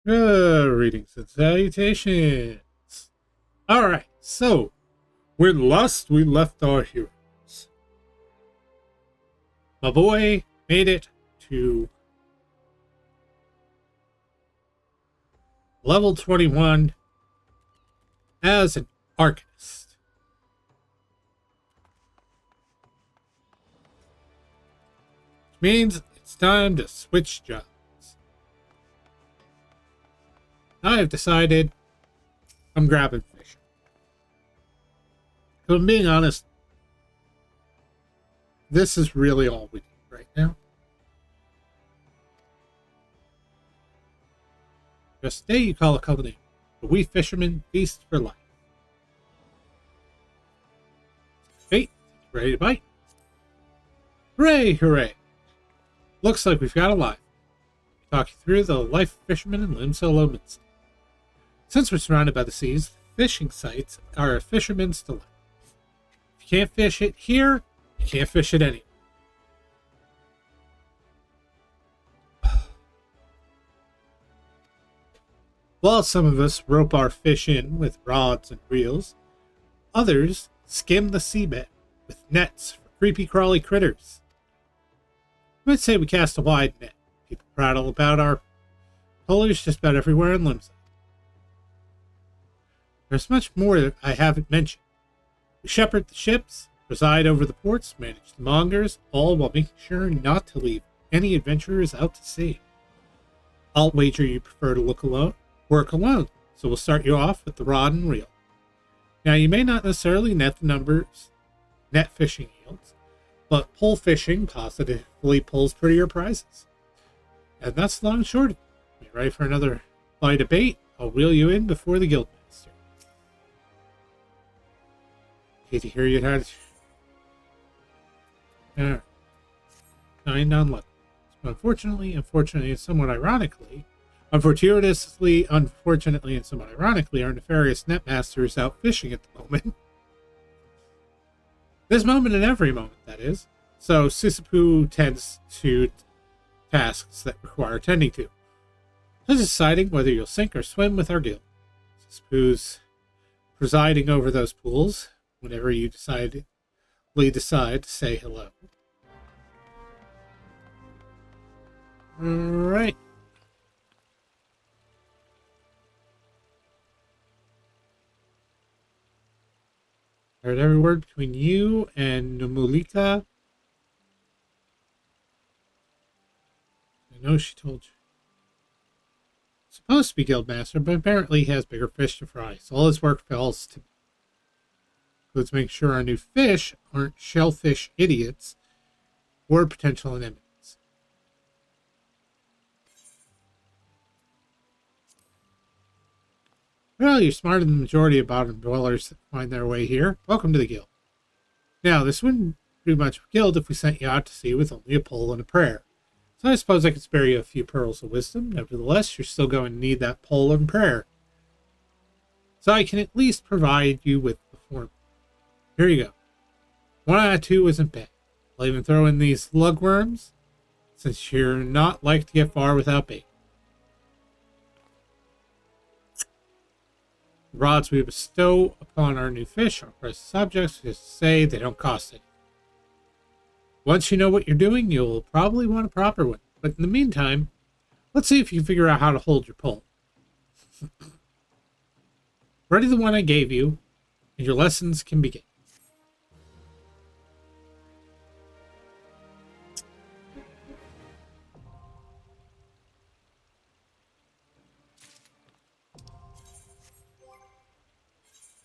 Greetings and salutations. Alright, so when last we left our heroes, my boy made it to level 21 as an arcanist. Which means it's time to switch jobs. I have decided I'm grabbing Fishin. If I'm being honest, this is really all we need right now. Just day you call a couple names, but we fishermen feast for life. Fate, ready to bite? Hooray, hooray! Looks like we've got a live. Talk you through the life of fishermen in Limso. Since we're surrounded by the seas, fishing sites are a fisherman's delight. If you can't fish it here, you can't fish it anywhere. While some of us rope our fish in with rods and reels, others skim the seabed with nets for creepy crawly critters. I might say we cast a wide net. People prattle about our pullers just about everywhere in Limso. There's much more that I haven't mentioned. We shepherd the ships, preside over the ports, manage the mongers, all while making sure not to leave any adventurers out to sea. I'll wager you prefer to work alone, so we'll start you off with the rod and reel. Now, you may not necessarily net fishing yields, but pole fishing positively pulls prettier prizes. And that's the long and short of it. You ready for another bite of bait? I'll reel you in before the guild. Hate to hear you had it. Signed on luck. Unfortunately, and somewhat ironically, our nefarious netmaster is out fishing at the moment. This moment and every moment, that is. So Sisapu tends to tasks that require tending to. Just deciding whether you'll sink or swim with our guild. Sisapu's presiding over those pools whenever you decide to say hello. Alright. Heard every word between you and Numulika. I know she told you. Supposed to be guildmaster, but apparently he has bigger fish to fry, so all his work falls to me. Let's make sure our new fish aren't shellfish idiots or potential enemies. Well, you're smarter than the majority of bottom dwellers that find their way here. Welcome to the guild. Now, this wouldn't be much of a guild if we sent you out to sea with only a pole and a prayer. So I suppose I could spare you a few pearls of wisdom. Nevertheless, you're still going to need that pole and prayer. So I can at least provide you with the form. Here you go. 1 out of 2 isn't bad. I'll even throw in these lugworms, since you're not like to get far without bait. The rods we bestow upon our new fish are precious subjects, just to say they don't cost anything. Once you know what you're doing, you'll probably want a proper one. But in the meantime, let's see if you can figure out how to hold your pole. Ready the one I gave you, and your lessons can begin.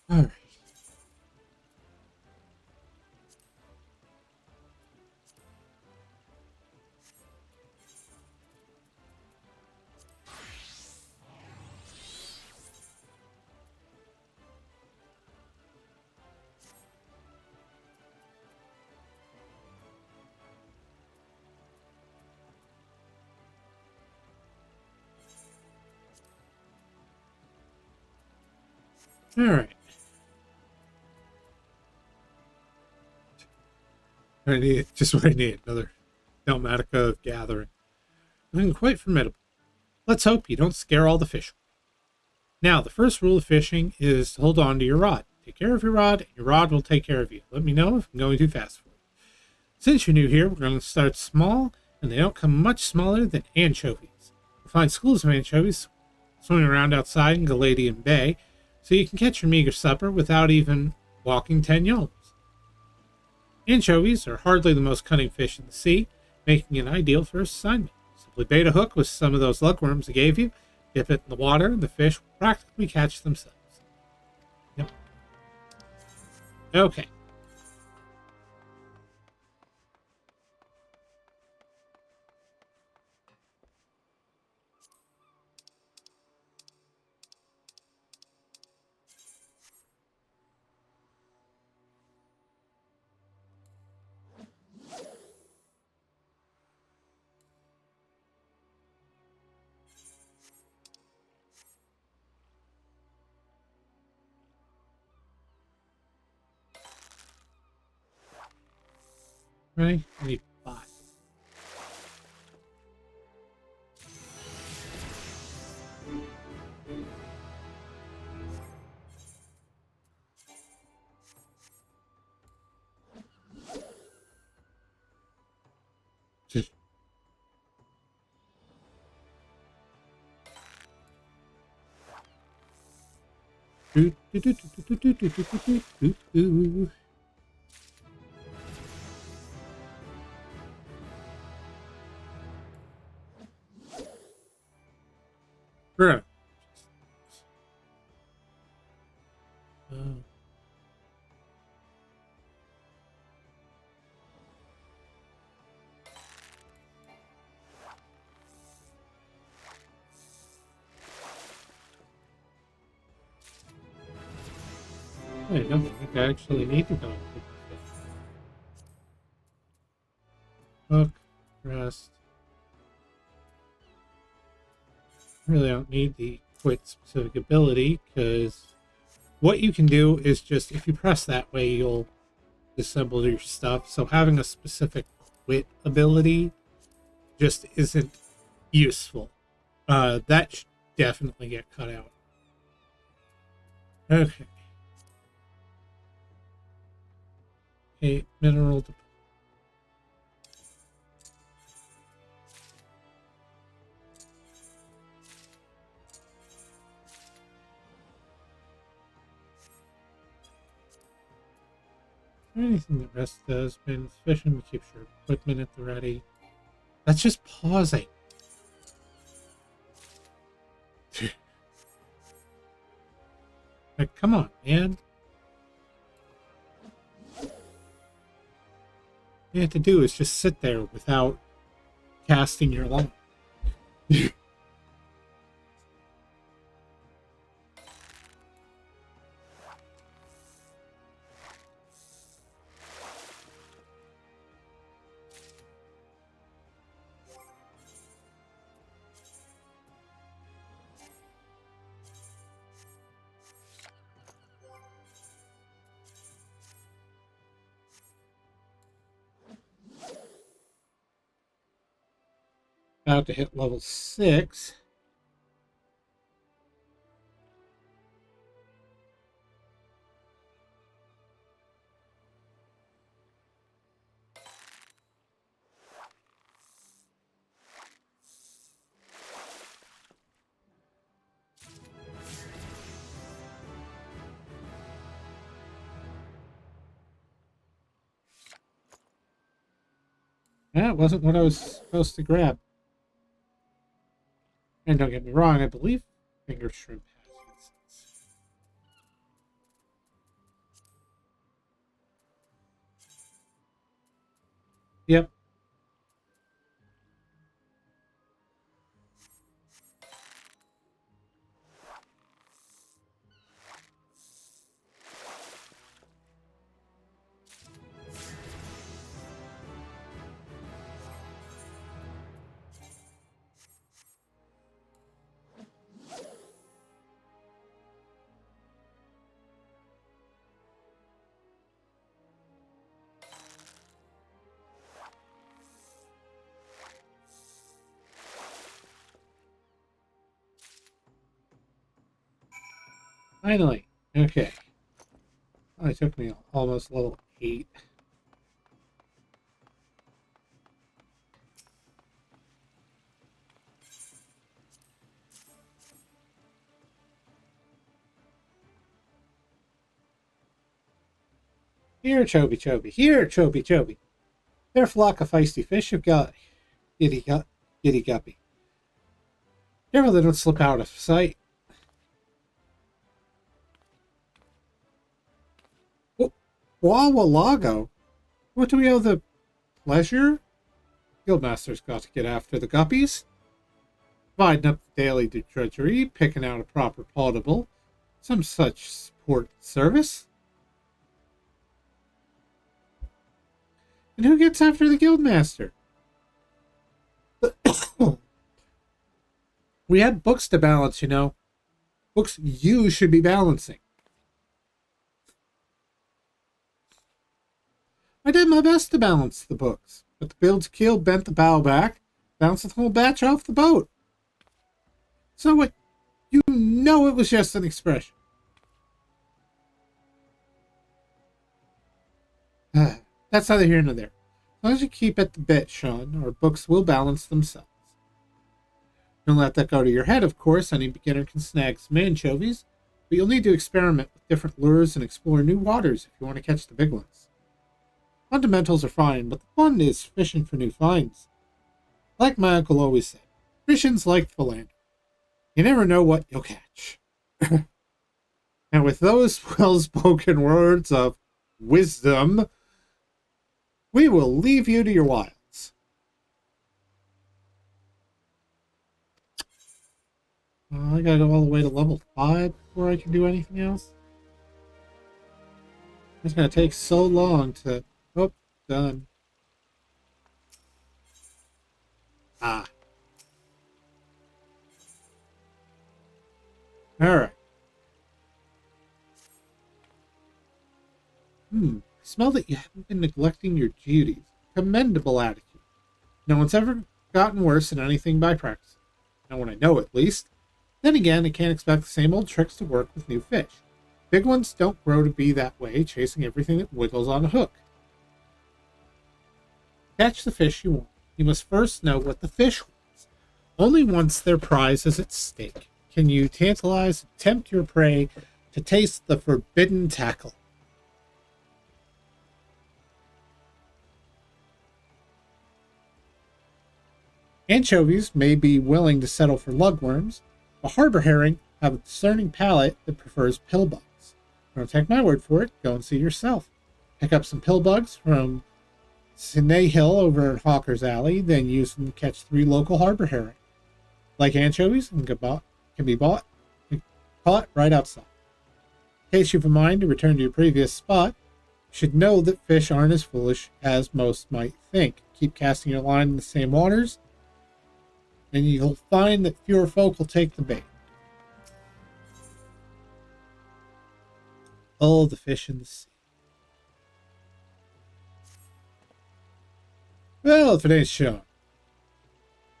All right. All right. I need just what I need. Another Dalmatica of gathering. Looking quite formidable. Let's hope you don't scare all the fish. Now, the first rule of fishing is to hold on to your rod. Take care of your rod, and your rod will take care of you. Let me know if I'm going too fast for you. Since you're new here, we're going to start small, and they don't come much smaller than anchovies. You'll find schools of anchovies swimming around outside in Galadian Bay, so you can catch your meager supper without even walking 10 yards. Anchovies are hardly the most cunning fish in the sea, making it ideal for assignment. Simply bait a hook with some of those lugworms I gave you, dip it in the water, and the fish will practically catch themselves. Yep. Okay. Right? I need 5. Bruh. I don't think I actually need to go. Hook, rest. Really don't need the quit specific ability, because what you can do is just, if you press that way, you'll disassemble your stuff. So having a specific quit ability just isn't useful. That should definitely get cut out. Okay. A mineral. Anything that rest does, man, fishing to keep your equipment at the ready. That's just pausing. Like, come on, man. All you have to do is just sit there without casting your line. About to hit level 6. That wasn't what I was supposed to grab. And don't get me wrong, I believe finger shrimp has incense. Yep. Finally. Okay. Oh, it took me almost level 8. Here, Choby Choby. Here, Choby Choby. Their flock of feisty fish have got giddy guppy. Careful they don't slip out of sight. Wawalago? What do we owe the pleasure? Guildmaster's got to get after the guppies. Dividing up the daily drudgery, picking out a proper potable, some such support service. And who gets after the Guildmaster? We had books to balance, you know. Books you should be balancing. I did my best to balance the books, but the Build's keel bent the bow back, bounced the whole batch off the boat. So what? You know it was just an expression. That's neither here nor there. As long as you keep at the bit, Sean, our books will balance themselves. Don't let that go to your head, of course. Any beginner can snag some anchovies, but you'll need to experiment with different lures and explore new waters if you want to catch the big ones. Fundamentals are fine, but the fun is fishing for new finds. Like my uncle always said, fishing's like philandering. You never know what you'll catch. And with those well-spoken words of wisdom, we will leave you to your wilds. I gotta go all the way to level 5 before I can do anything else. It's gonna take so long to... Oh, done. Ah. Alright. I smell that you haven't been neglecting your duties. Commendable attitude. No one's ever gotten worse at anything by practice. No one I know, at least. Then again, I can't expect the same old tricks to work with new fish. Big ones don't grow to be that way, chasing everything that wiggles on a hook. To catch the fish you want, you must first know what the fish wants. Only once their prize is at stake can you tantalize and tempt your prey to taste the forbidden tackle. Anchovies may be willing to settle for lugworms, but harbor herring have a discerning palate that prefers pillbugs. Don't take my word for it, go and see yourself. Pick up some pillbugs from Sinay Hill over at Hawker's Alley, then use them to catch 3 local harbor herring. Like anchovies, can be bought and caught right outside. In case you've a mind to return to your previous spot, you should know that fish aren't as foolish as most might think. Keep casting your line in the same waters, and you'll find that fewer folk will take the bait. Oh, the fish in the sea. Well, if it ain't Sean.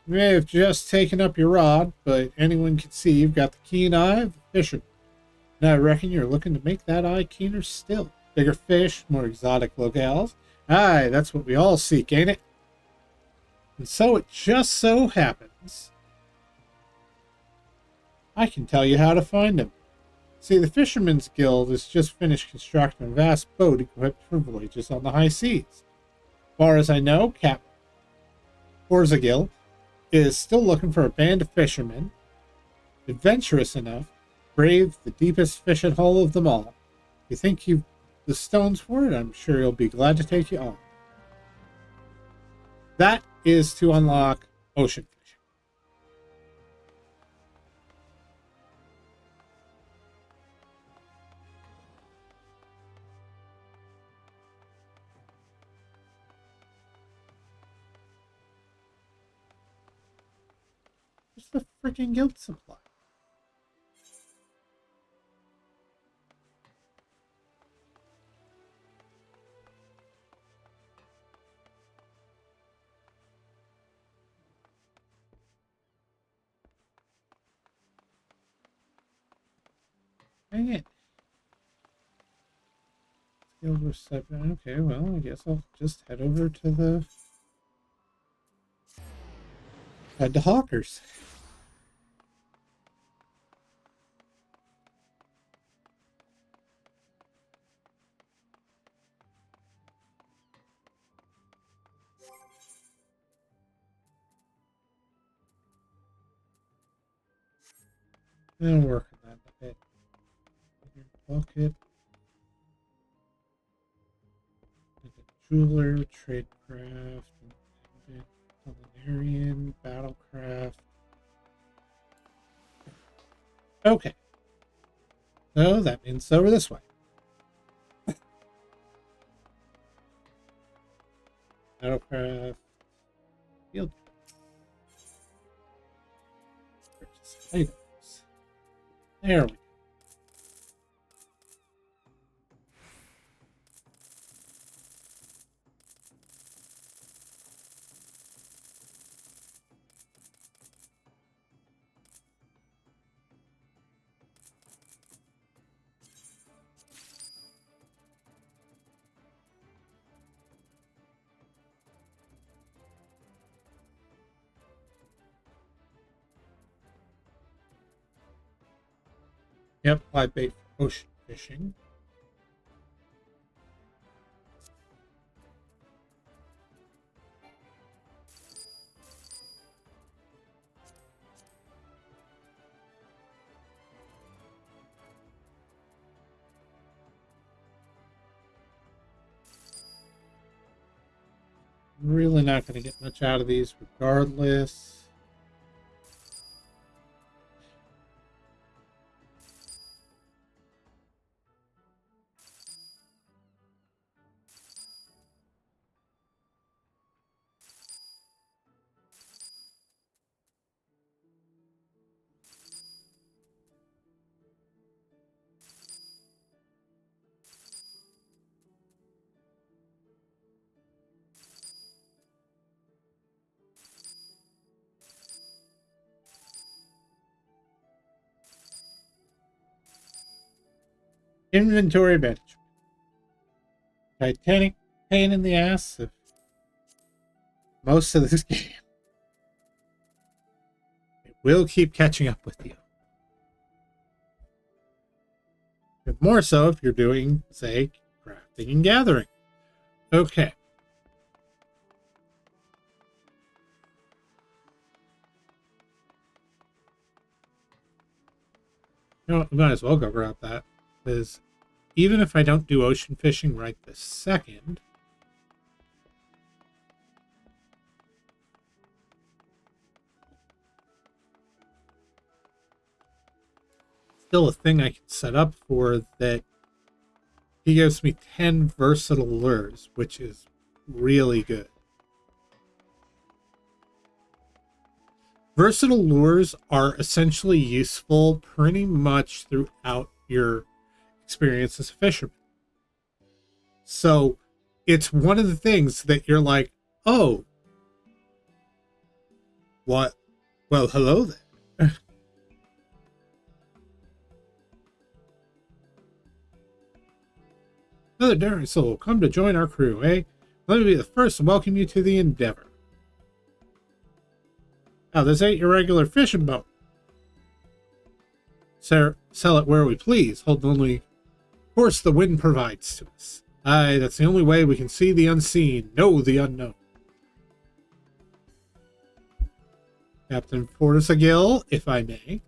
You may have just taken up your rod, but anyone can see you've got the keen eye of a fisherman. And I reckon you're looking to make that eye keener still. Bigger fish, more exotic locales. Aye, that's what we all seek, ain't it? And so it just so happens I can tell you how to find them. See, the Fishermen's Guild has just finished constructing a vast boat equipped for voyages on the high seas. As far as I know, Captain Horzagil is still looking for a band of fishermen, adventurous enough, brave the deepest fishing hole of them all. You think you've the stones for it? I'm sure he'll be glad to take you on. That is to unlock ocean fishing. What's the freaking guild supply? Dang it. Skills were 7. Okay, well, I guess I'll just head over to the... Head to Hawkers. And work on that a bit. Bucket. Jeweler, tradecraft, culinarian, battlecraft. Okay. So that means over this way. Battlecraft. Field. Purchase items. There we go. Yep, live bait for ocean fishing. Really not going to get much out of these regardless. Inventory management. Titanic pain in the ass of most of this game. It will keep catching up with you. But more so if you're doing, say, crafting and gathering. Okay. You know what? We might as well go grab that. Because even if I don't do ocean fishing right this second, still a thing I can set up for that. He gives me 10 versatile lures, which is really good. Versatile lures are essentially useful pretty much throughout your experience as a fisherman. So it's one of the things that you're like, oh, what? Well, hello there. Another daring soul, come to join our crew, eh? Let me be the first to welcome you to the Endeavor. Now, this ain't your regular fishing boat. Sell it where we please, hold only course the wind provides to us. Aye, that's the only way we can see the unseen, know the unknown. Captain Fortisagill, if I may.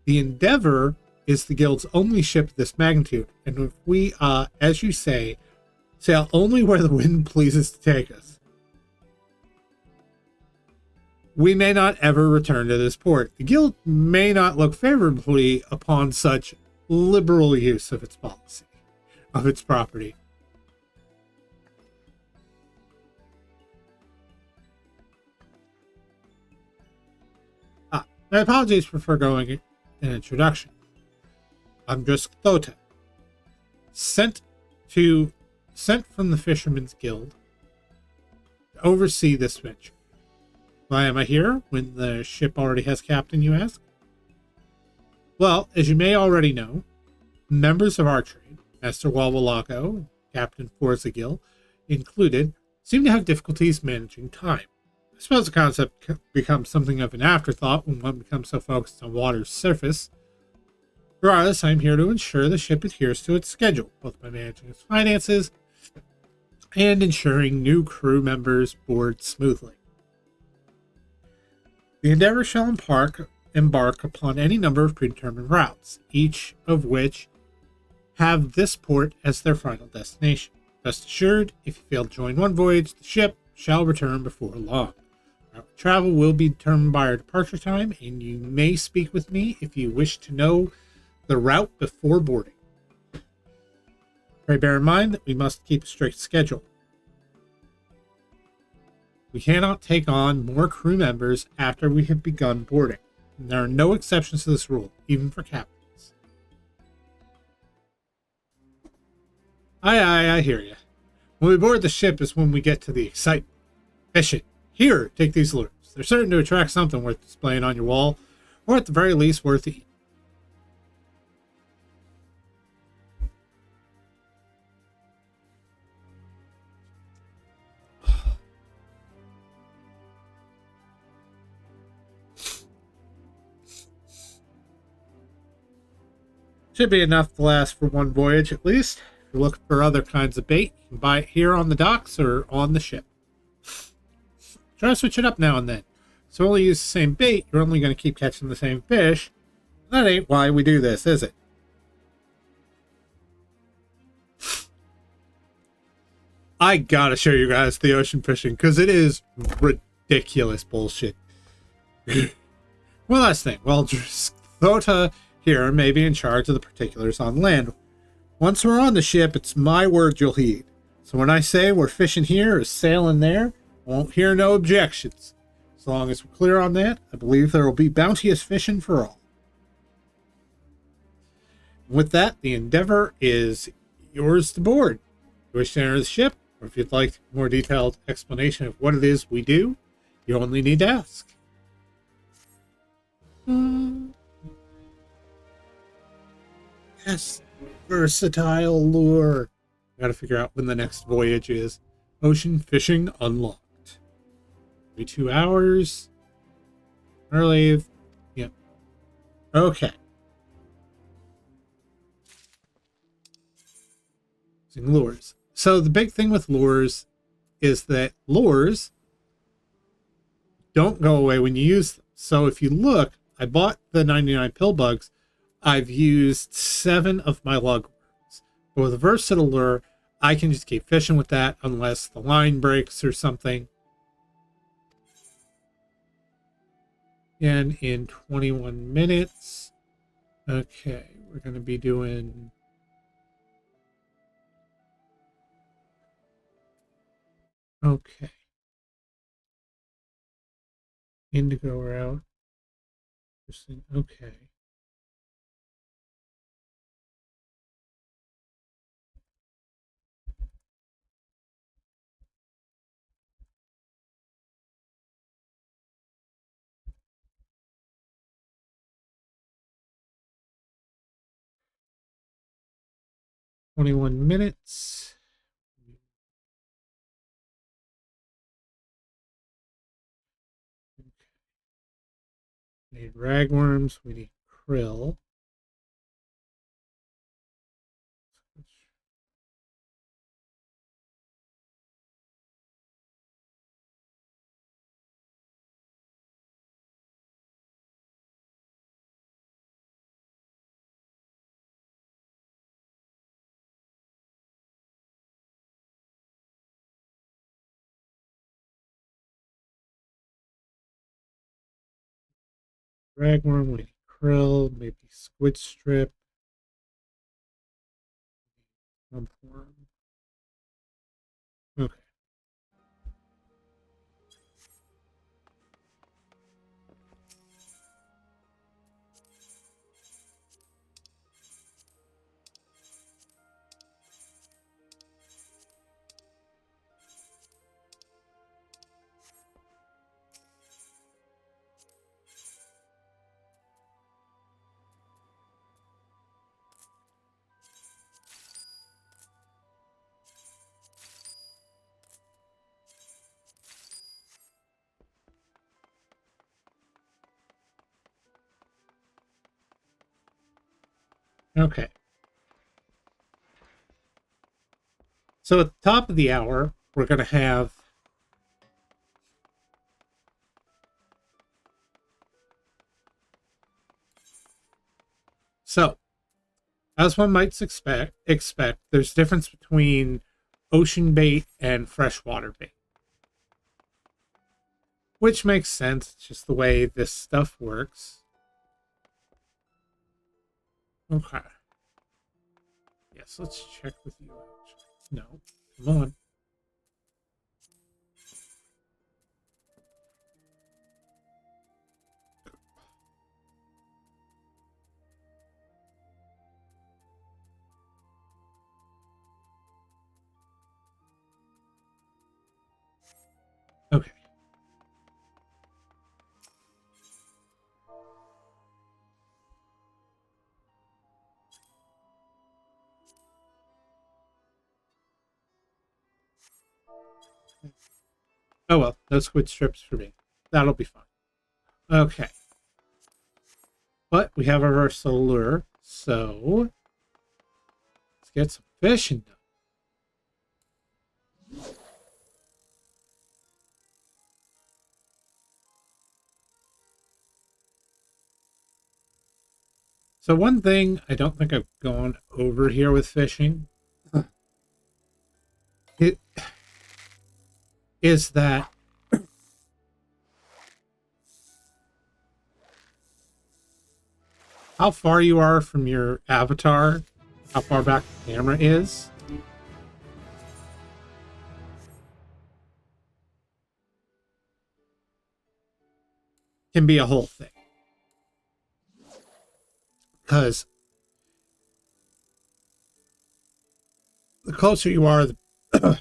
The Endeavor is the guild's only ship of this magnitude, and if we, as you say, sail only where the wind pleases to take us, we may not ever return to this port. The guild may not look favorably upon such liberal use of its policy, of its property. My apologies for foregoing an introduction. I'm just Thota, sent from the Fisherman's Guild to oversee this venture. Why am I here when the ship already has captain, you ask? Well, as you may already know, Members of our trade, Master Walwalaco and Captain Forzagil included, seem to have difficulties managing time. I suppose the concept becomes something of an afterthought when one becomes so focused on water's surface. Regardless, I am here to ensure the ship adheres to its schedule, both by managing its finances and ensuring new crew members board smoothly. The Endeavor shall embark upon any number of predetermined routes, each of which have this port as their final destination. Rest assured, if you fail to join one voyage, the ship shall return before long. Our travel will be determined by our departure time, and you may speak with me if you wish to know the route before boarding. Pray bear in mind that we must keep a strict schedule. We cannot take on more crew members after we have begun boarding. And there are no exceptions to this rule, even for captains. Aye, I hear you. When we board the ship is when we get to the excitement. Fishin, here, take these lures. They're certain to attract something worth displaying on your wall, or at the very least worth eating. Should be enough to last for one voyage at least. If you're looking for other kinds of bait, you can buy it here on the docks or on the ship. Try to switch it up now and then. So only use the same bait, you're only going to keep catching the same fish. That ain't why we do this, is it? I gotta show you guys the ocean fishing, because it is ridiculous bullshit. One last thing. Well, Thota here may be in charge of the particulars on land. Once we're on the ship, it's my word you'll heed. So when I say we're fishing here or sailing there, I won't hear no objections. As long as we're clear on that, I believe there will be bounteous fishing for all. With that, the Endeavor is yours to board. If you wish to enter the ship, or if you'd like a more detailed explanation of what it is we do, you only need to ask. Yes, versatile lure. Gotta figure out when the next voyage is. Ocean fishing unlocked. Every 2 hours. Early. Yep. Okay. Using lures. So the big thing with lures is that lures don't go away when you use them. So if you look, I bought the 99 pill bugs. I've used 7 of my lugworms. But with a versatile lure, I can just keep fishing with that unless the line breaks or something. And in 21 minutes. Okay, we're going to be doing... Okay. Indigo route. Okay. "21 minutes. Okay. We need ragworms. We need krill. Ragworm, we need krill, maybe squid strip. Lumpworm. Okay. Okay. So at the top of the hour, we're going to have so as one might expect, there's a difference between ocean bait and freshwater bait, which makes sense. It's just the way this stuff works. Okay. Yes, let's check with you. No, come on. Okay. Oh well, no squid strips for me. That'll be fine. Okay. But we have our versatile lure, so let's get some fishing done. So one thing I don't think I've gone over here with fishing it is that how far you are from your avatar, how far back the camera is, can be a whole thing. Because the closer you are, the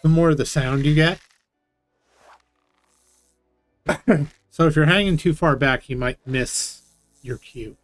more the sound you get. So if you're hanging too far back, you might miss your cue.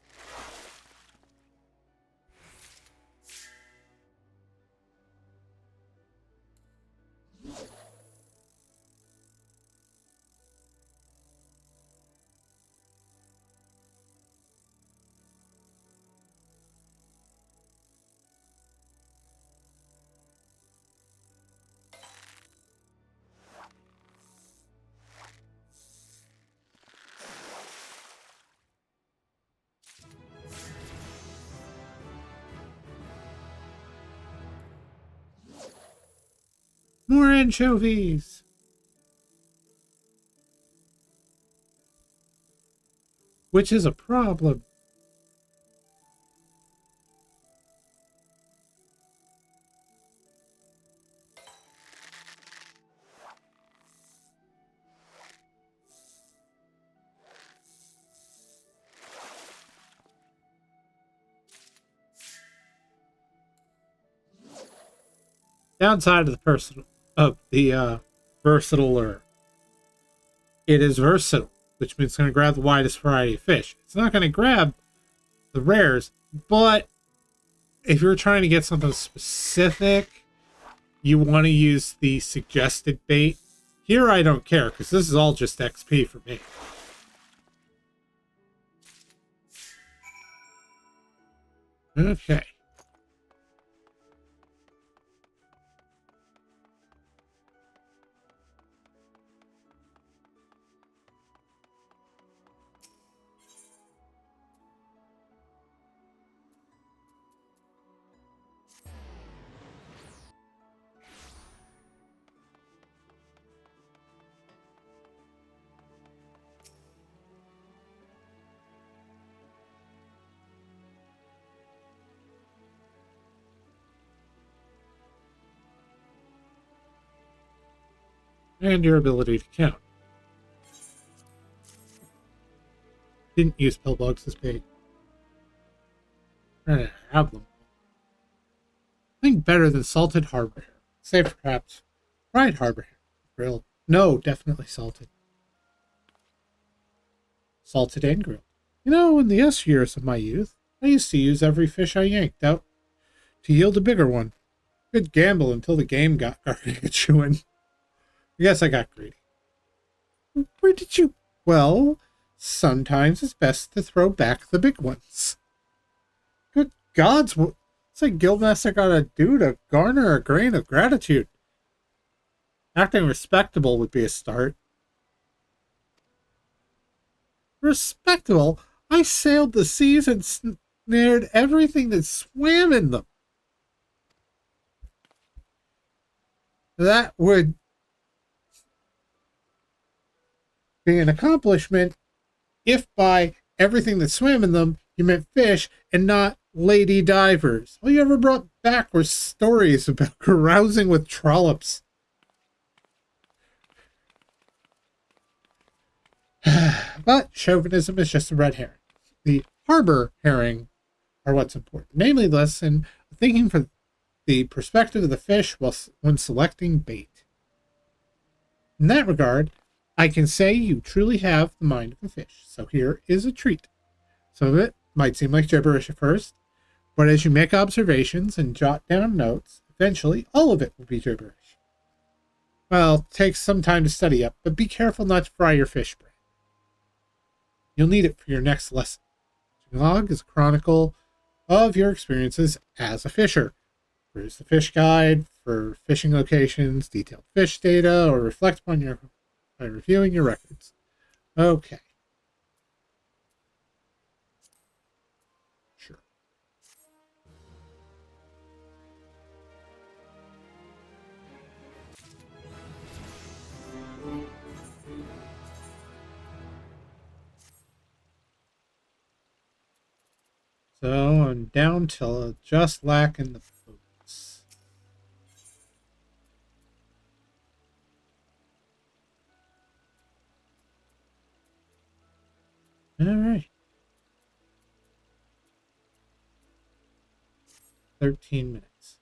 More anchovies! Which is a problem. Downside of the versatile lure. It is versatile, which means it's going to grab the widest variety of fish. It's not going to grab the rares, but if you're trying to get something specific, you want to use the suggested bait. Here I don't care, because this is all just XP for me. Okay. And your ability to count. Didn't use pill bugs as bait. I have them. I think better than salted harbor hare. Save perhaps fried harbor hare. Grilled. No, definitely salted. Salted and grilled. You know, in the S years of my youth, I used to use every fish I yanked out to yield a bigger one. Good gamble until the game got gargantuan. I guess I got greedy. Where did you... Well, sometimes it's best to throw back the big ones. Good gods, what's a guildmaster gotta do to garner a grain of gratitude? Acting respectable would be a start. Respectable? I sailed the seas and snared everything that swam in them. That would be an accomplishment if by everything that swam in them you meant fish and not lady divers. All you ever brought back were stories about carousing with trollops. But chauvinism is just a red herring. The harbor herring are what's important, namely the lesson of thinking from the perspective of the fish when selecting bait. In that regard, I can say you truly have the mind of a fish. So here is a treat. Some of it might seem like gibberish at first, but as you make observations and jot down notes, eventually all of it will be gibberish. Well, it takes some time to study up, but be careful not to fry your fish bread. You'll need it for your next lesson. Your log is a chronicle of your experiences as a fisher. Peruse the fish guide for fishing locations, detailed fish data, or reflect upon by reviewing your records. Okay. Sure. So I'm down till just lacking the boots. All right. 13 minutes.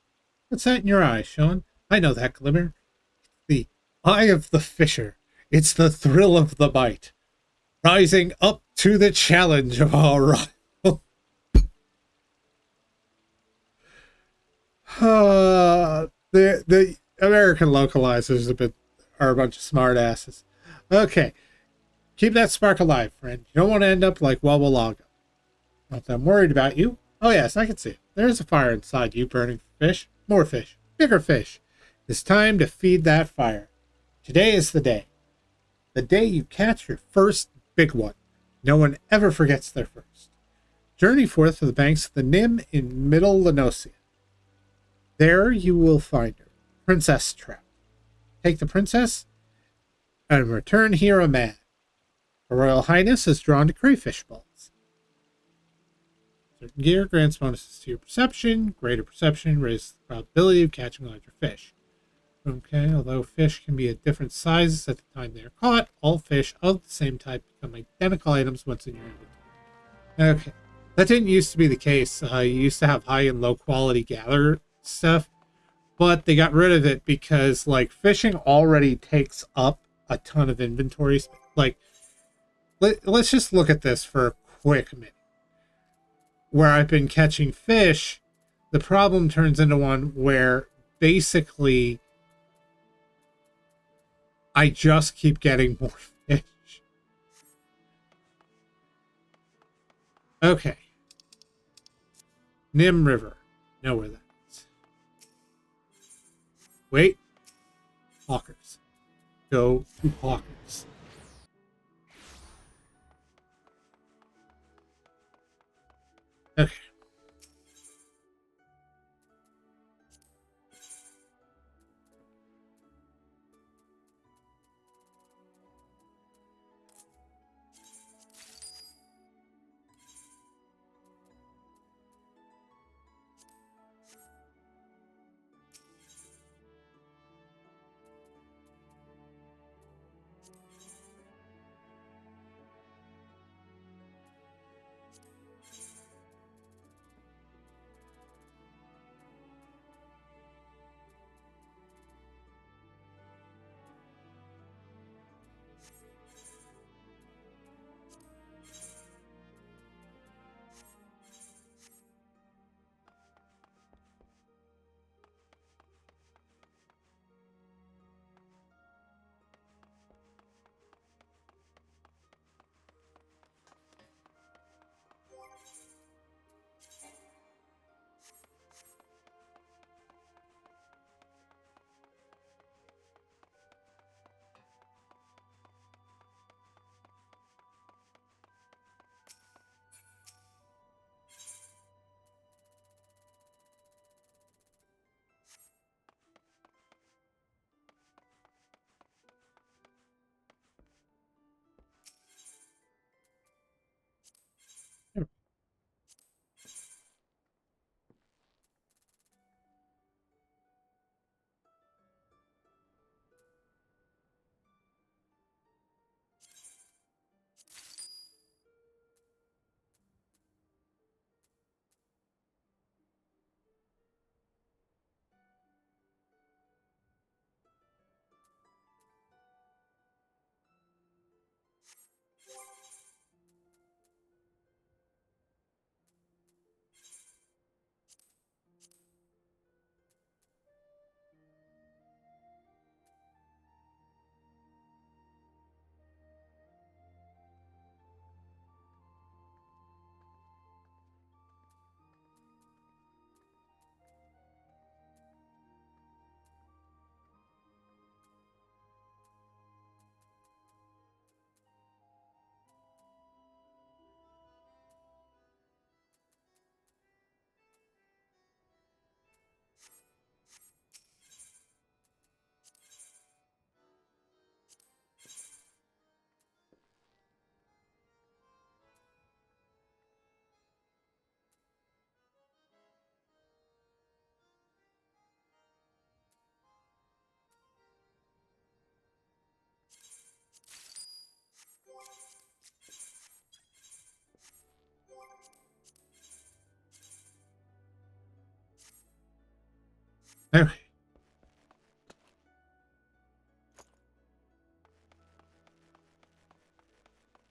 What's that in your eye, Sean? I know that glimmer. The eye of the fisher. It's the thrill of the bite. Rising up to the challenge of our rival. The American localizers are a bunch of smart asses. Okay. Keep that spark alive, friend. You don't want to end up like Wawalaga. Not that I'm worried about you. Oh yes, I can see it. There's a fire inside you burning fish. More fish. Bigger fish. It's time to feed that fire. Today is the day. The day you catch your first big one. No one ever forgets their first. Journey forth to the banks of the Nim in Middle Lenosia. There you will find her, Princess Trout. Take the princess and return here a man. Her Royal Highness is drawn to crayfish balls. Certain gear grants bonuses to your perception. Greater perception raises the probability of catching larger fish. Okay, although fish can be at different sizes at the time they are caught, all fish of the same type become identical items once in your inventory. Okay, that didn't used to be the case. You used to have high and low quality gather stuff, but they got rid of it because, like, fishing already takes up a ton of inventory space. Like, let's just look at this for a quick minute. Where I've been catching fish, the problem turns into one where basically I just keep getting more fish. Okay. Nim River. Know where that is. Wait. Hawkers. Go to Hawkers. Okay. Okay.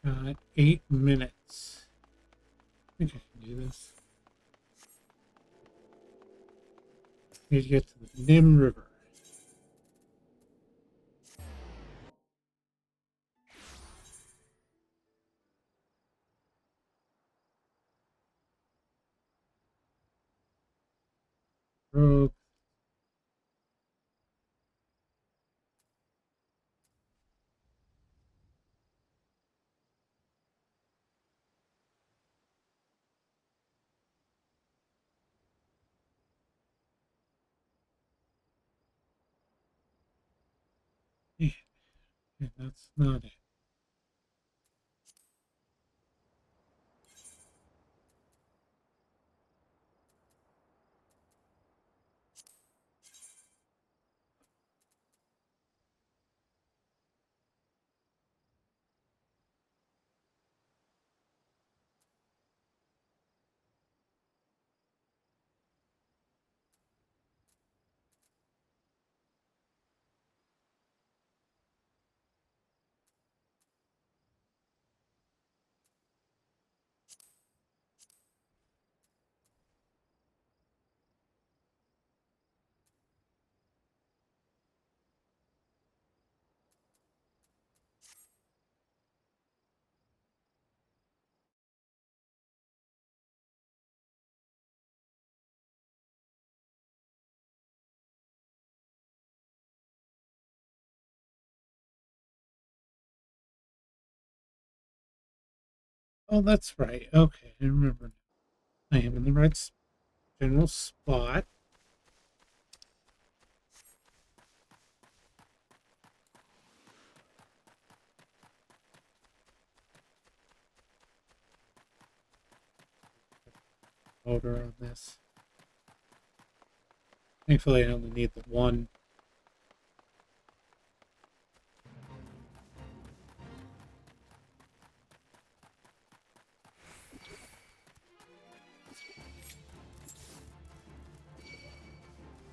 Got 8 minutes. I think I can do this. Need to get to the Nim River. Rogue. Yeah, that's not it. Oh, that's right. Okay, I remember now. I am in the right general spot. Motor on this. Thankfully, I only need the one.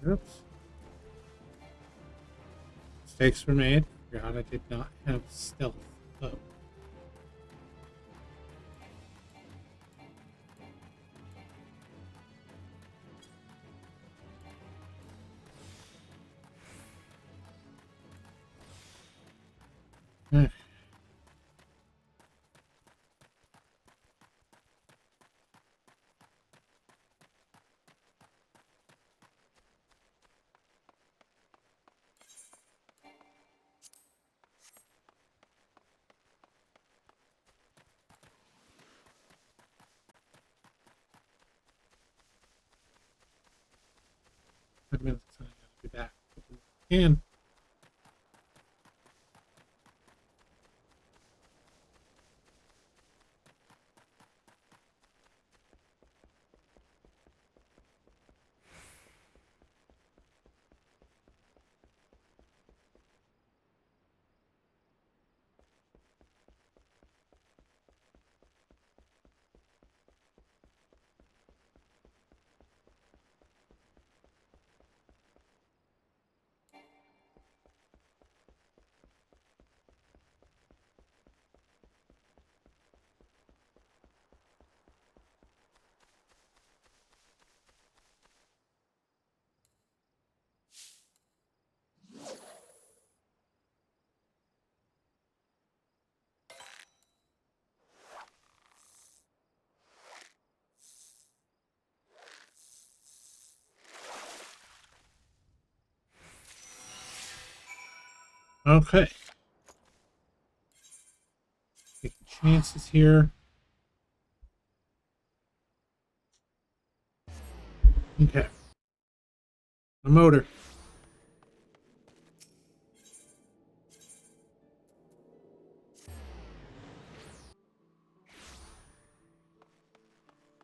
Oops. Mistakes were made. Forgot I did not have stealth. Oh. Eh. I gotta be back. And okay. Taking chances here. Okay. The motor.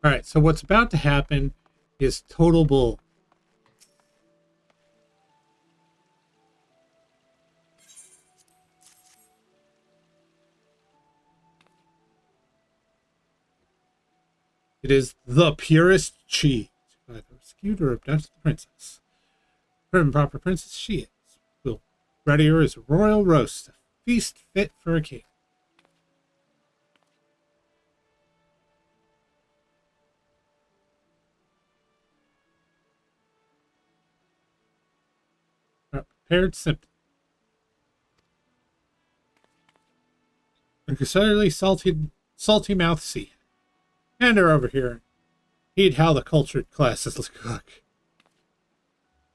Alright, so what's about to happen is total bull. It is the purest cheat. Either rescued or abducted the princess. Prim and proper princess she is. We'll ready her as a royal roast, a feast fit for a king. Prepared simply. A considerably salty mouth sea. Hand her over here. Heed how the cultured classes cook.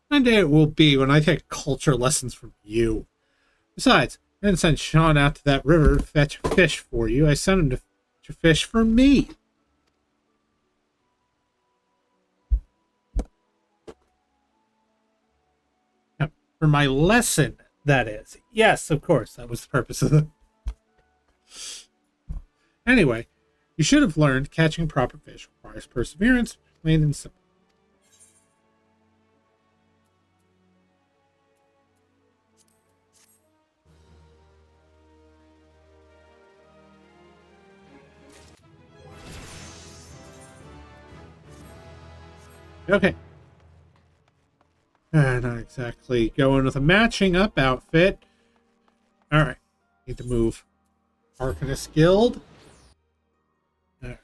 One day it will be when I take culture lessons from you. Besides, I didn't send Sean out to that river to fetch fish for you. I sent him to fish for me. Now, for my lesson, that is. Yes, of course, that was the purpose of it. Anyway, you should have learned catching proper fish requires perseverance, plain and simple. Okay. Not exactly going with a matching up outfit. Alright. Need to move. Arcanist Guild. Alright.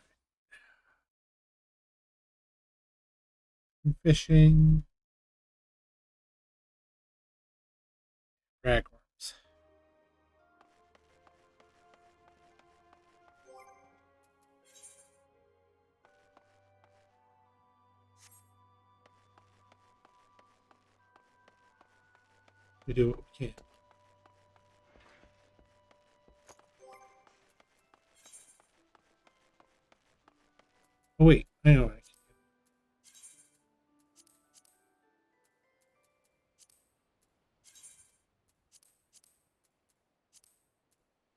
Fishing. Ragworms. We do what we can. Oh wait, I know what I can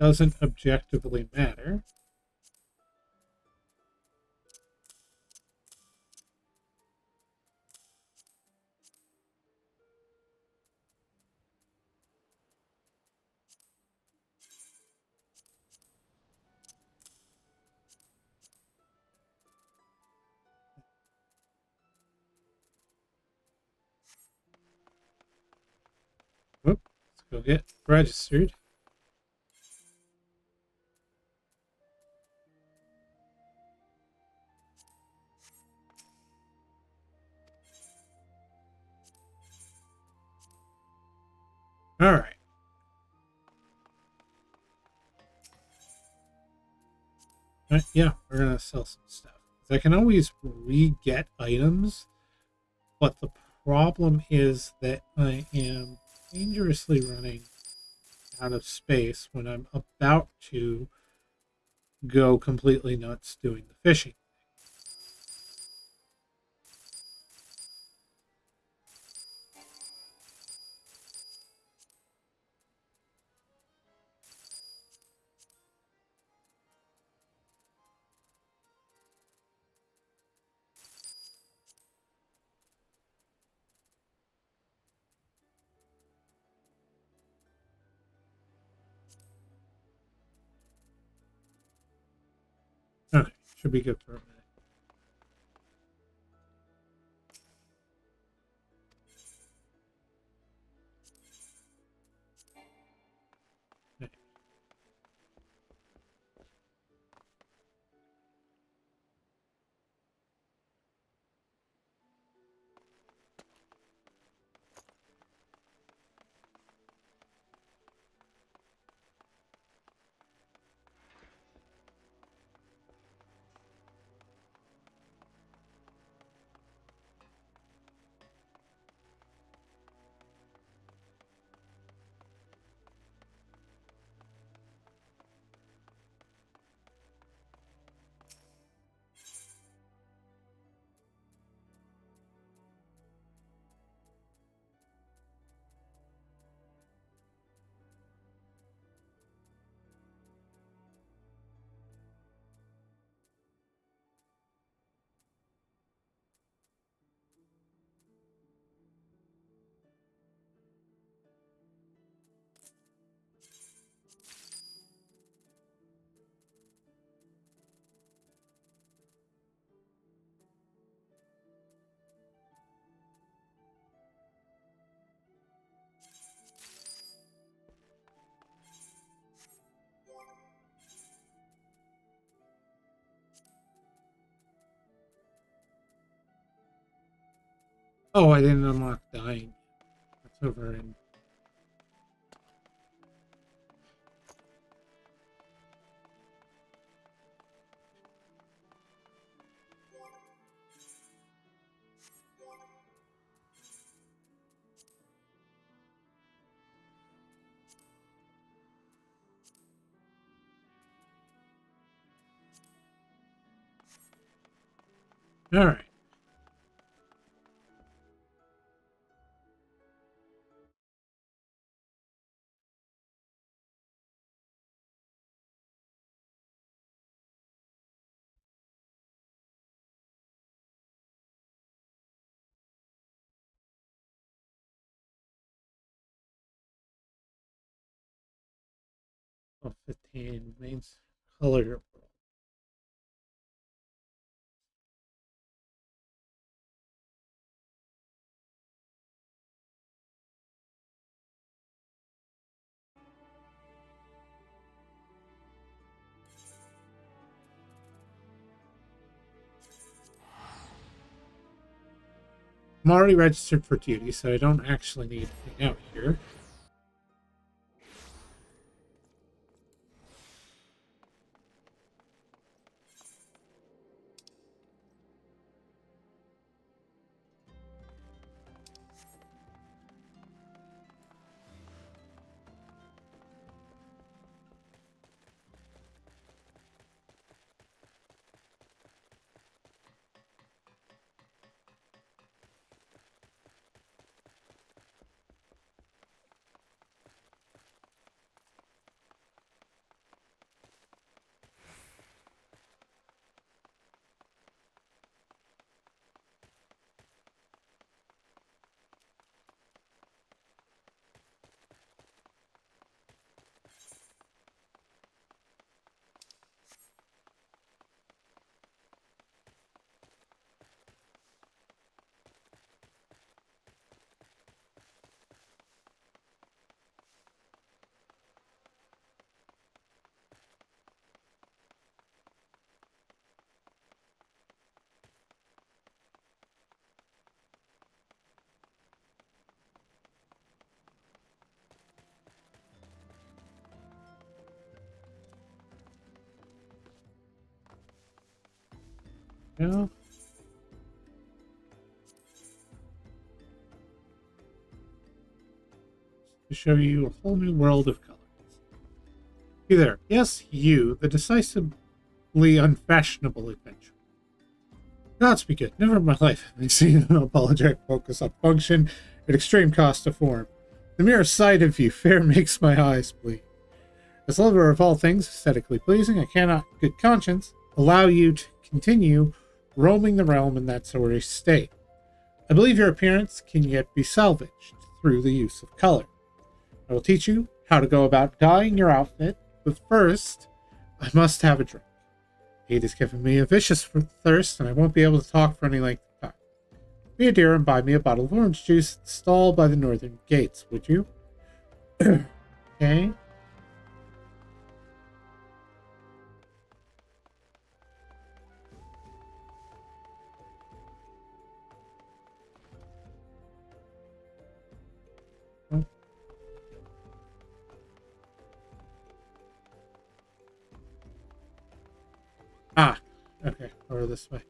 do. Doesn't objectively matter. Whoop, let's go get registered. Alright. Yeah, we're gonna sell some stuff. I can always re-get items, but the problem is that I am dangerously running out of space when I'm about to go completely nuts doing the fishing. Okay, should be good for a minute. Oh, I didn't unlock dying. That's over in... Alright. Oh, 15 means color. I'm already registered for duty, so I don't actually need anything out here. Yeah. To show you a whole new world of colors. You there. Yes, you, the decisively unfashionable adventurer. Gods be good. Never in my life have I seen an apologetic focus on function at extreme cost to form. The mere sight of you fair makes my eyes bleed. As lover of all things aesthetically pleasing, I cannot, in good conscience, allow you to continue roaming the realm in that sorry state. I believe your appearance can yet be salvaged through the use of color. I will teach you how to go about dyeing your outfit, but first, I must have a drink. Hate has given me a vicious thirst, and I won't be able to talk for any length of time. Be a dear and buy me a bottle of orange juice at the stall by the northern gates, would you? Okay. Oh. Ah, okay, over this way.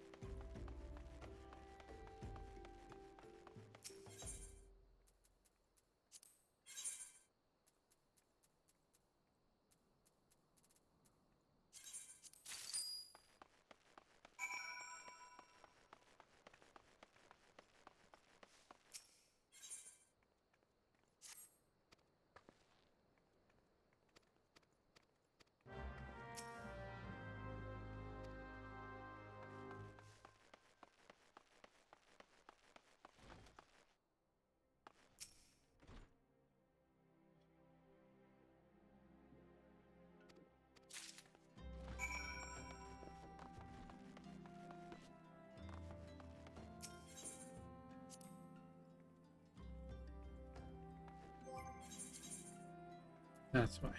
That's why.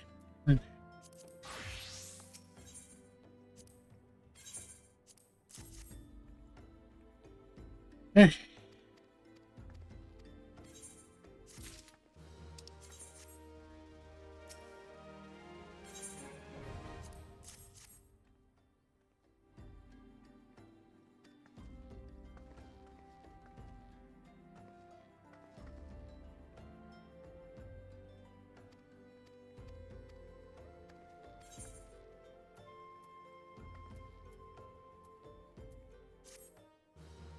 Okay. Okay.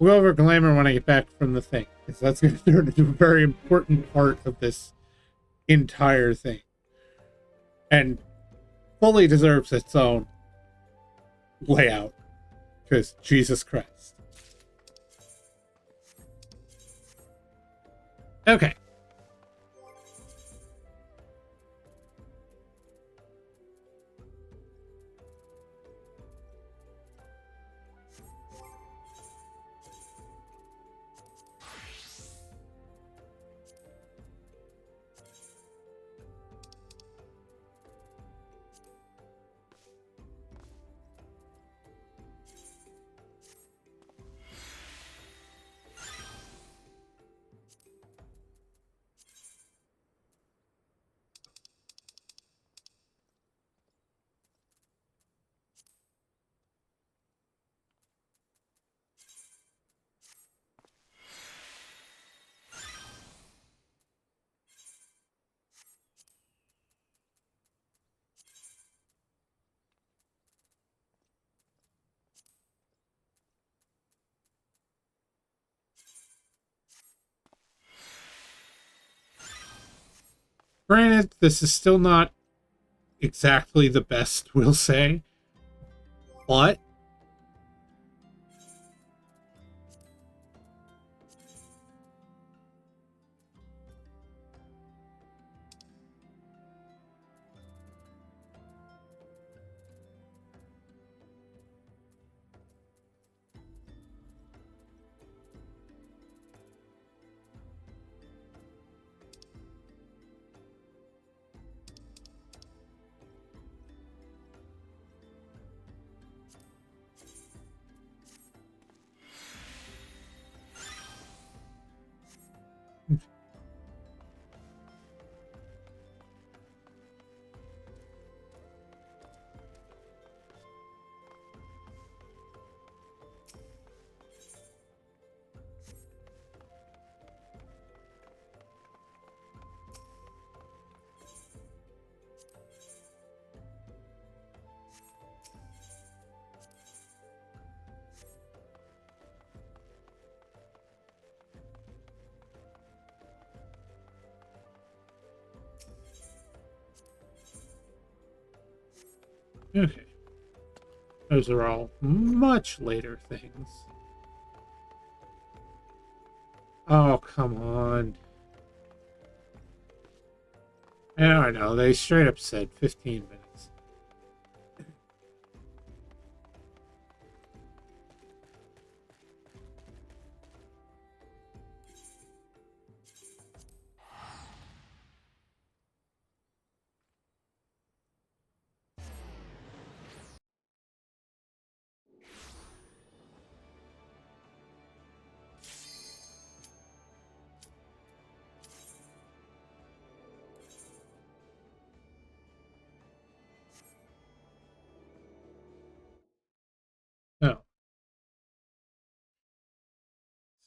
We'll go over glamour when I get back from the thing, because that's going to turn into a very important part of this entire thing. And fully deserves its own layout, because Jesus Christ. Okay. Granted, this is still not exactly the best, we'll say, but okay. Those are all much later things. Oh, come on. Yeah, I know. They straight up said 15 minutes. Oh.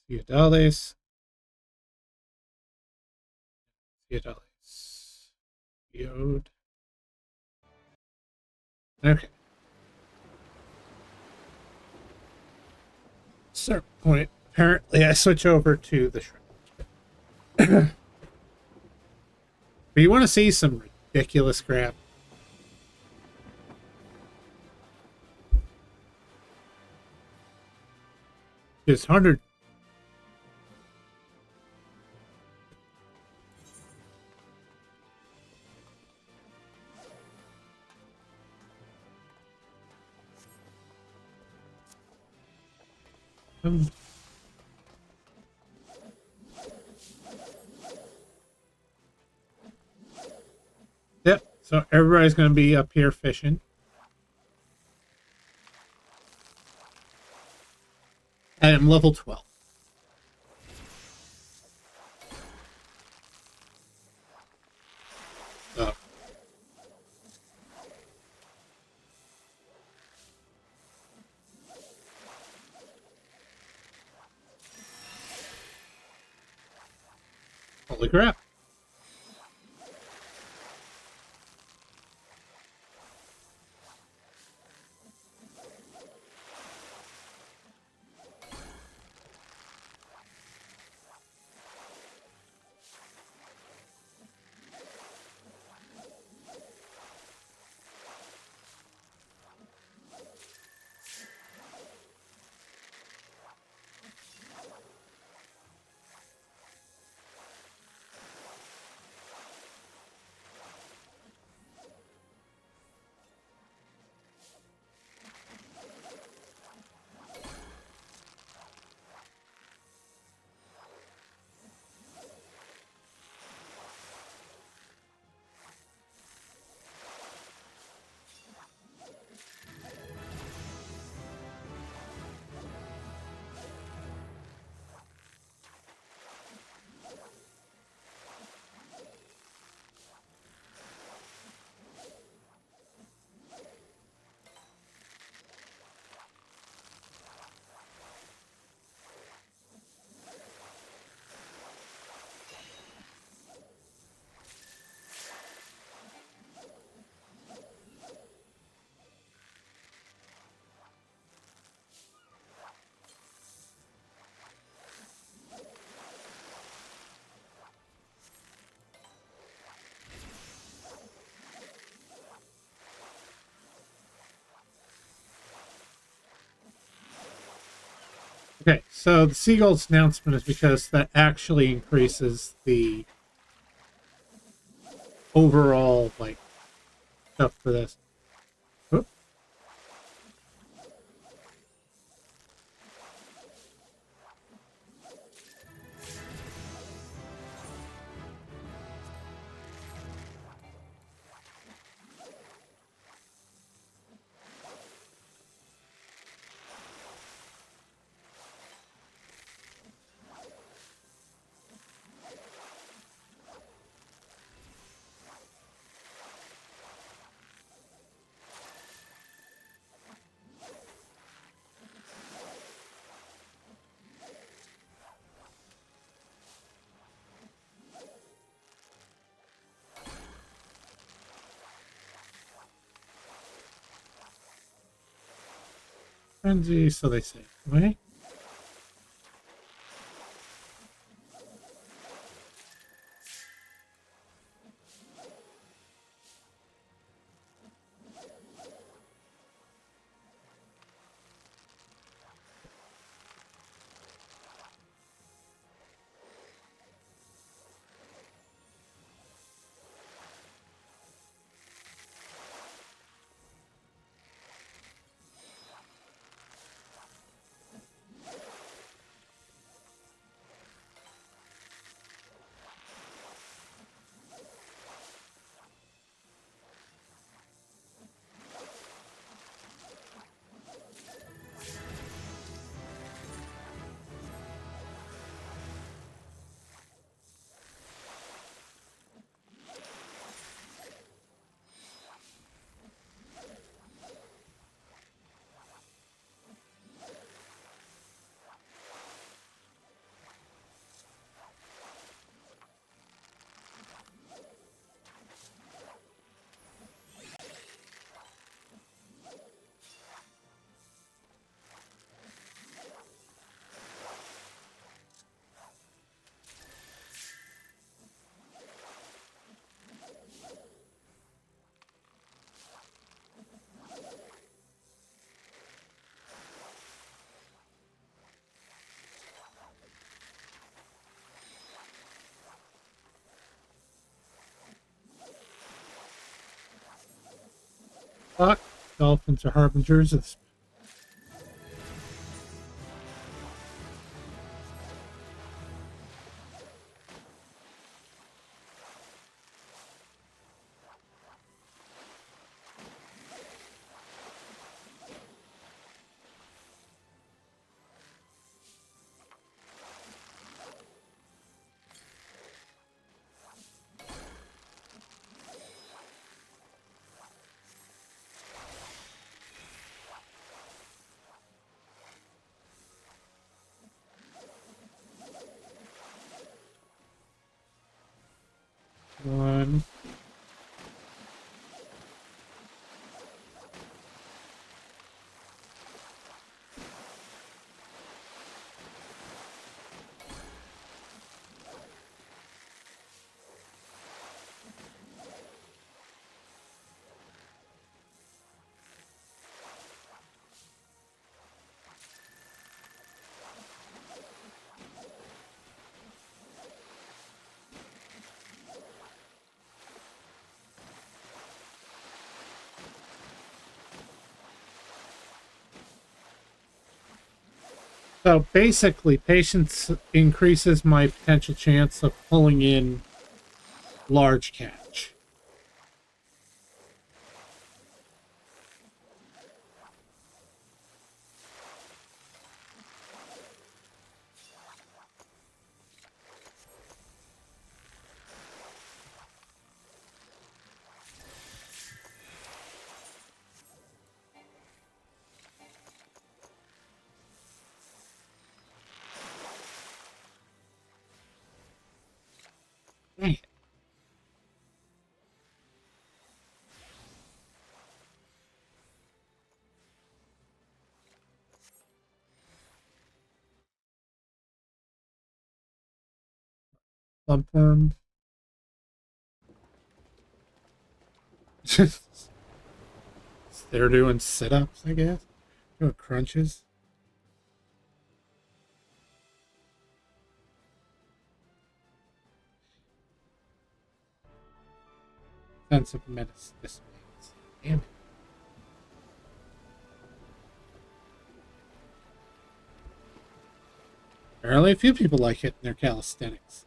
Ciudades. Ciudades. Yod. Okay. Certain point. Apparently, I switch over to the shrimp. But you want to see some ridiculous crap? Just 100. Yep. So everybody's going to be up here fishing. And I'm level 12. So. Holy crap. Okay, so the Seagull's announcement is because that actually increases the overall, like, stuff for this. Oop. Frenzy, so they say. Right? Fuck. Dolphins are harbingers of. One. So basically, patience increases my potential chance of pulling in large catch. Dang it. Club firm. They're doing sit-ups, I guess. Doing crunches. Defensive menace dissipates. Damn it. Apparently a few people like hitting their calisthenics.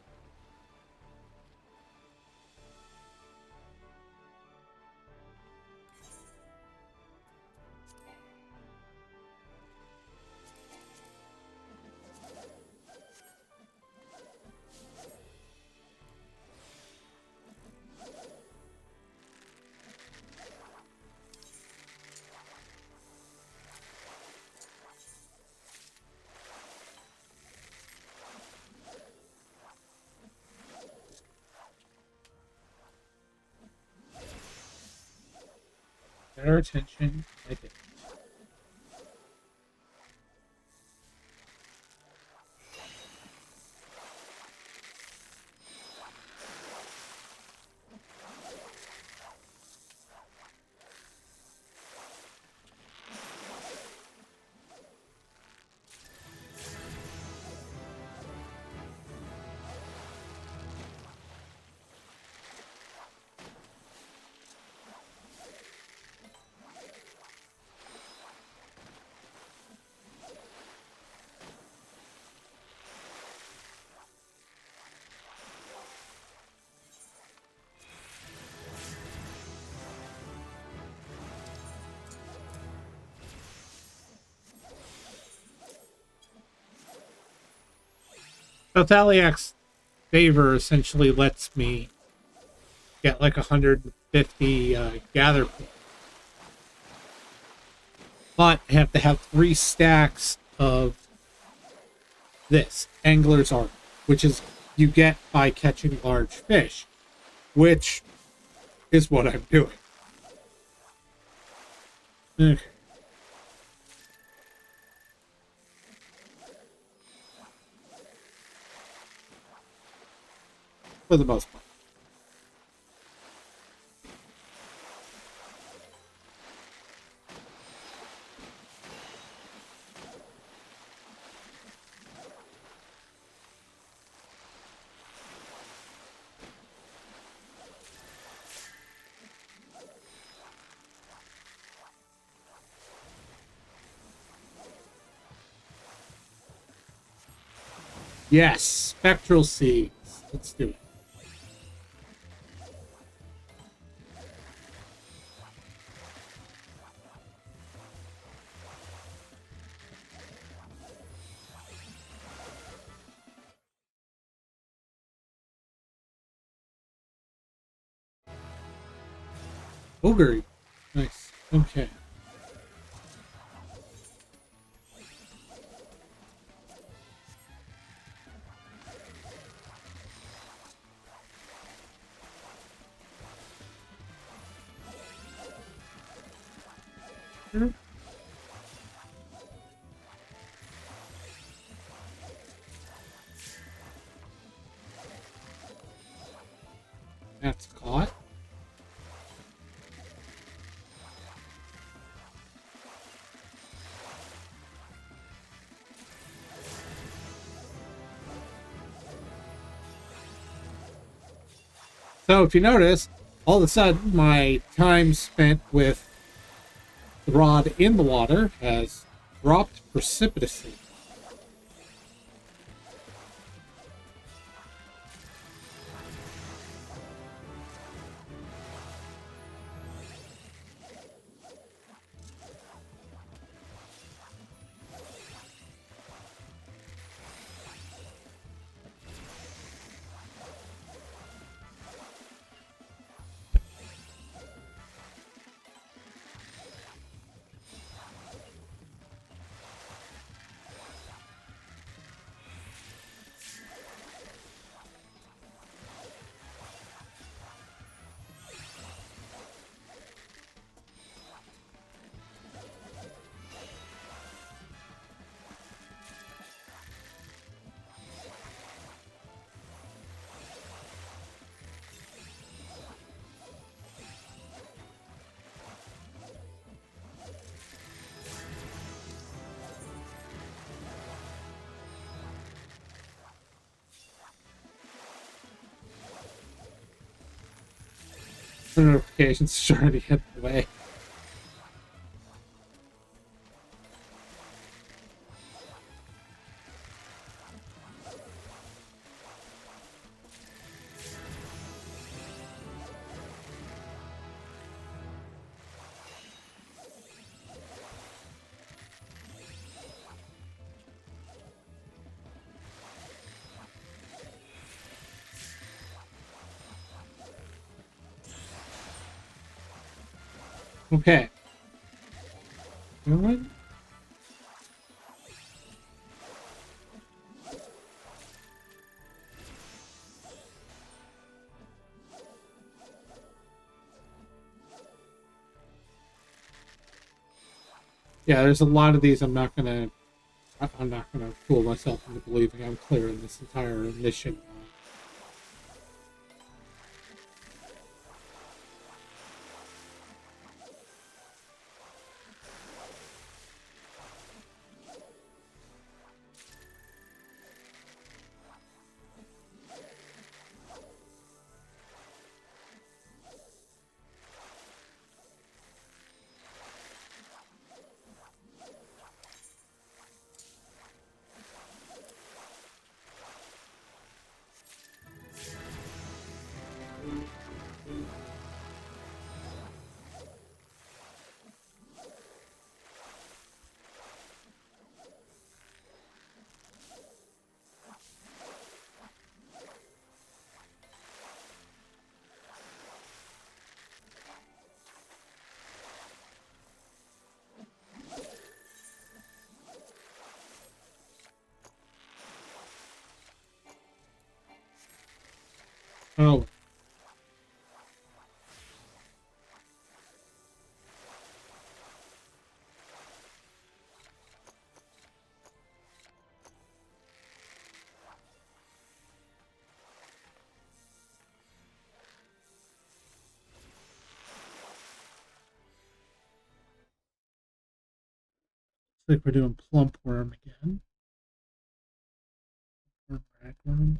Better attention. I did. So Thaliak's favor essentially lets me get like 150 gather points. But I have to have 3 stacks of this, Angler's Art, which is you get by catching large fish, which is what I'm doing. Okay. For the most part. Yes, spectral seeds. Let's do it. Ogre. Nice. Okay. That's caught. So if you notice, all of a sudden my time spent with the rod in the water has dropped precipitously. The notifications starting to get in the way. Okay. Going. Yeah, there's a lot of these I'm not gonna fool myself into believing I'm clearing this entire mission. Oh. Looks like we're doing plump worm again. Or ragworm.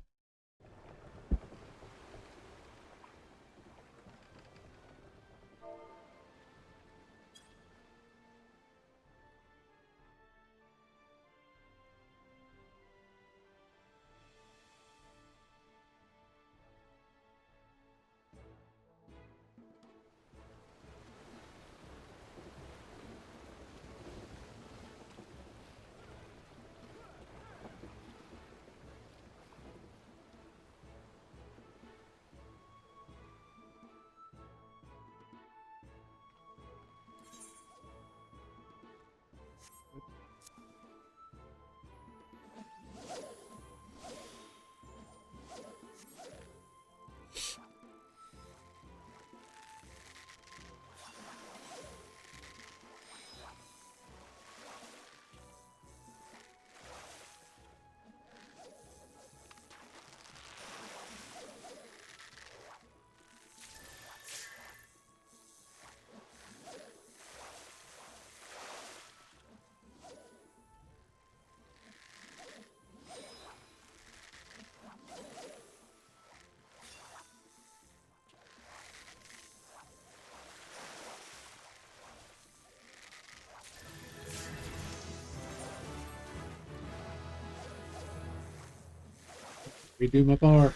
Redo my bar.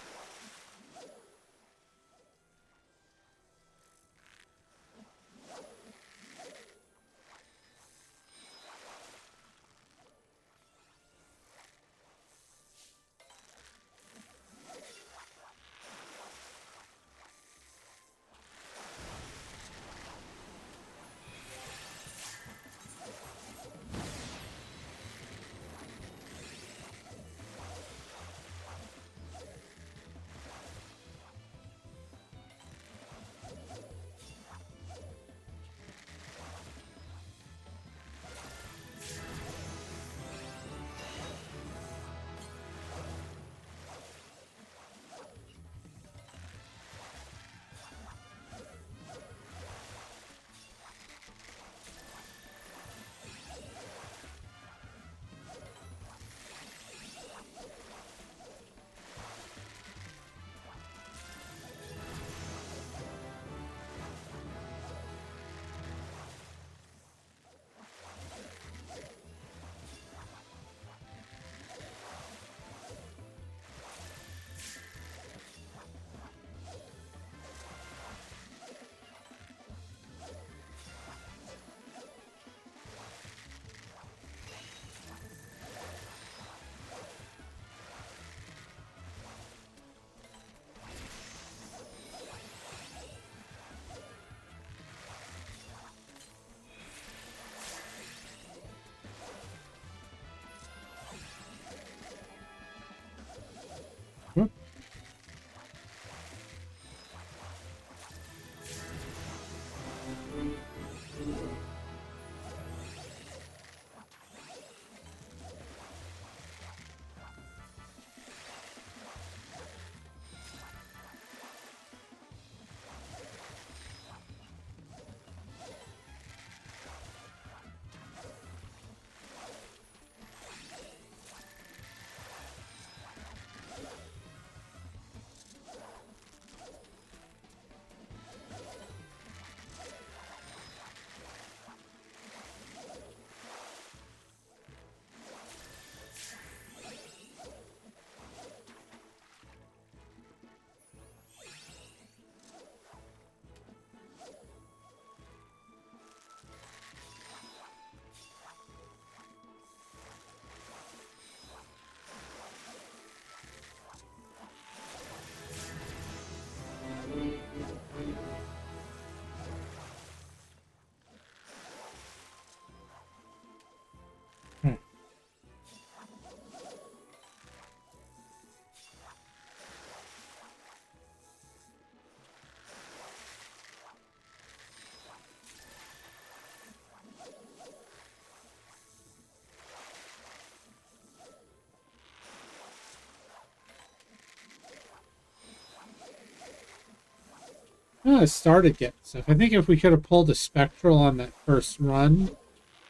I started getting stuff. I think if we could have pulled a spectral on that first run,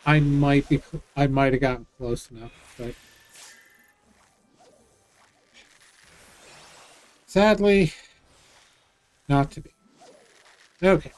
I might have gotten close enough, but sadly, not to be. Okay.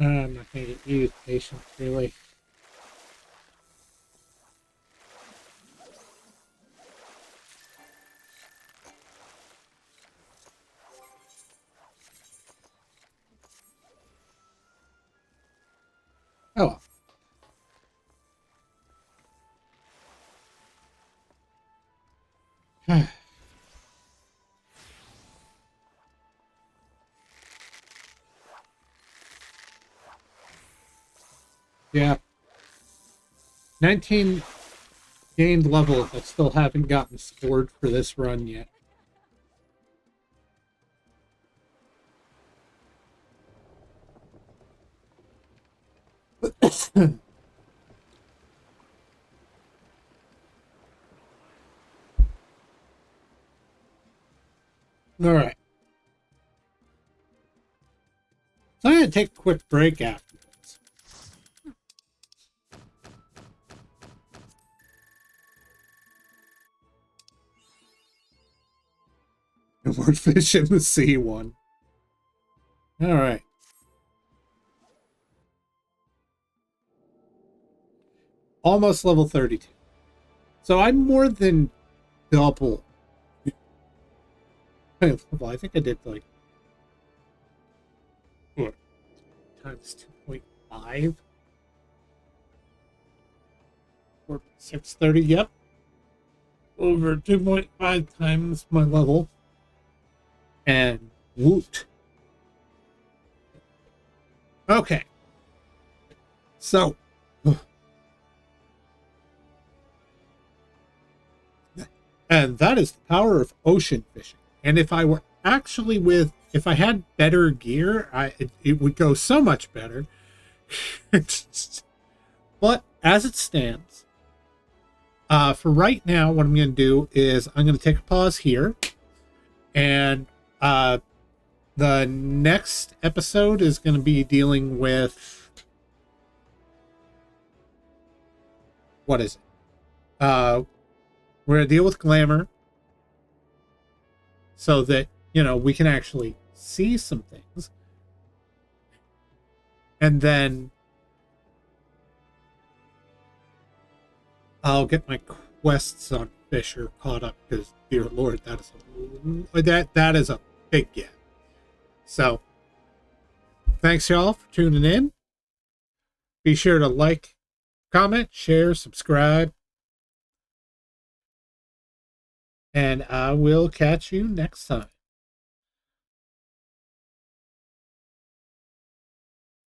I'm not going to get used patience, really. Oh well. Yeah. 19 gained level that still haven't gotten scored for this run yet. All right. So I'm going to take a quick break after this. And we're fishing the sea one. All right. Almost level 32. So I'm more than double. I think I did like what, times 2.5 or 630. Yep, over 2.5 times my level. And woot. Okay. So and that is the power of ocean fishing. And if I were actually if I had better gear, it would go so much better. But as it stands, for right now, what I'm going to do is I'm going to take a pause here. And the next episode is going to be dealing with... What is it? We're going to deal with glamour. So that, we can actually see some things. And then I'll get my quests on Fisher caught up, because, dear Lord, that is a big get. So Thanks, y'all, for tuning in. Be sure to like, comment, share, subscribe. And I will catch you next time.